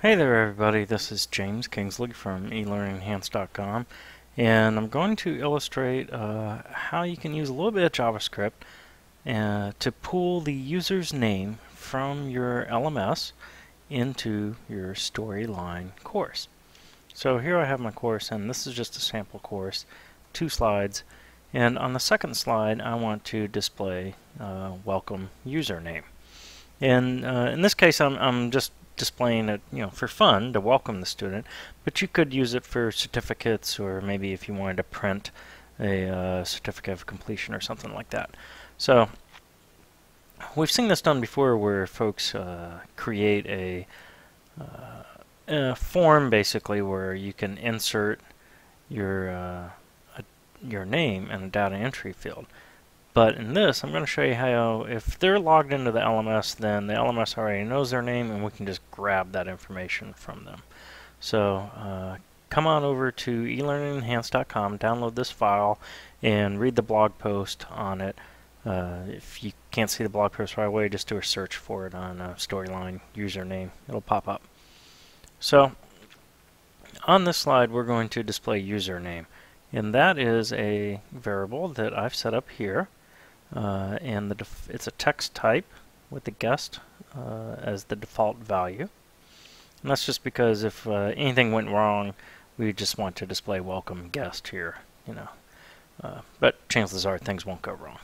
Hey there everybody, this is James Kingsley from elearningenhanced.com, and I'm going to illustrate how you can use a little bit of JavaScript to pull the user's name from your LMS into your storyline course. So here I have my course, and this is just a sample course, 2 slides, and on the second slide I want to display welcome username. And in this case I'm just displaying it, for fun to welcome the student, but you could use it for certificates, or maybe if you wanted to print a certificate of completion or something like that. So we've seen this done before, where folks create a form basically where you can insert your name in a data entry field. But in this, I'm going to show you how, if they're logged into the LMS, then the LMS already knows their name, and we can just grab that information from them. So come on over to elearningenhanced.com, download this file, and read the blog post on it. If you can't see the blog post right away, just do a search for it on Storyline username. It'll pop up. So on this slide, we're going to display username, and that is a variable that I've set up here. And it's a text type with the guest as the default value. And that's just because if anything went wrong, we just want to display welcome guest here, but chances are things won't go wrong.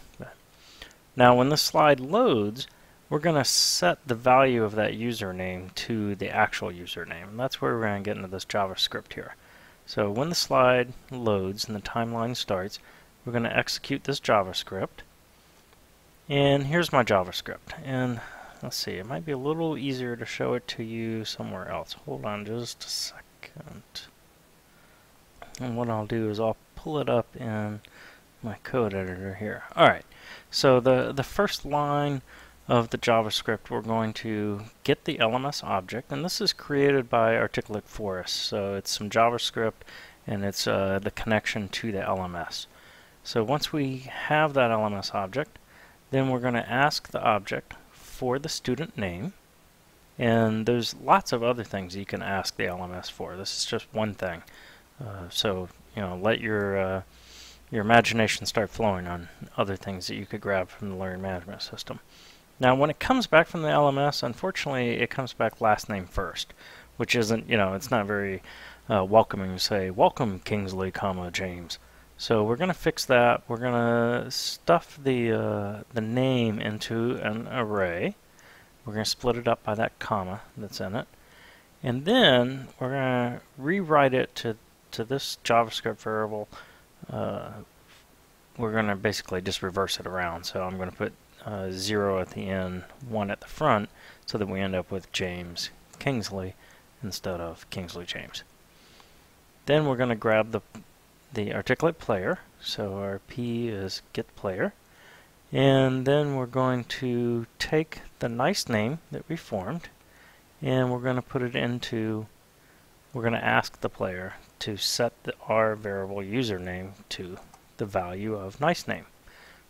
Now when this slide loads, we're going to set the value of that username to the actual username. And that's where we're going to get into this JavaScript here. So when the slide loads and the timeline starts, we're going to execute this JavaScript. And here's my JavaScript, and let's see, it might be a little easier to show it to you somewhere else. Hold on just a second. And what I'll do is I'll pull it up in my code editor here. Alright, so the first line of the JavaScript, we're going to get the LMS object, and this is created by Articulate Forest. So it's some JavaScript, and it's the connection to the LMS. So once we have that LMS object, then we're going to ask the object for the student name, and there's lots of other things you can ask the LMS for. This is just one thing. So let your imagination start flowing on other things that you could grab from the learning management system. Now when it comes back from the LMS, unfortunately it comes back last name first, which isn't, it's not very welcoming to say welcome Kingsley, James. So we're going to fix that. We're going to stuff the name into an array. We're going to split it up by that comma that's in it. And then we're going to rewrite it to this JavaScript variable. We're going to basically just reverse it around. So I'm going to put 0 at the end, 1 at the front, so that we end up with James Kingsley instead of Kingsley James. Then we're going to grab the articulate player, so our P is get player, and then we're going to take the nice name that we formed, and we're going to put it into, we're going to ask the player to set our variable username to the value of nice name.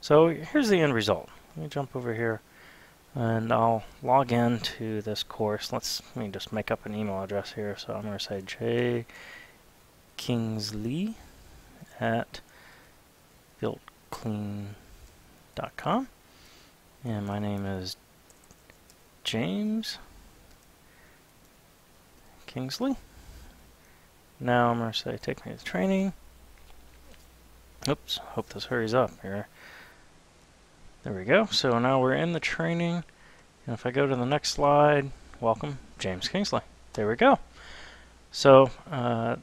So here's the end result. Let me jump over here and I'll log in to this course. Let me just make up an email address here. So I'm going to say jkingsley at builtclean.com, and my name is James Kingsley. Now I'm going to say take me to training. Oops, hope this hurries up here. There we go. So now we're in the training, and if I go to the next slide, welcome James Kingsley. There we go. So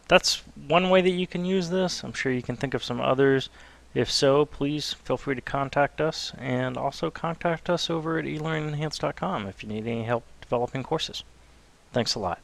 that's one way that you can use this. I'm sure you can think of some others. If so, please feel free to contact us, and also contact us over at elearningenhanced.com if you need any help developing courses. Thanks a lot.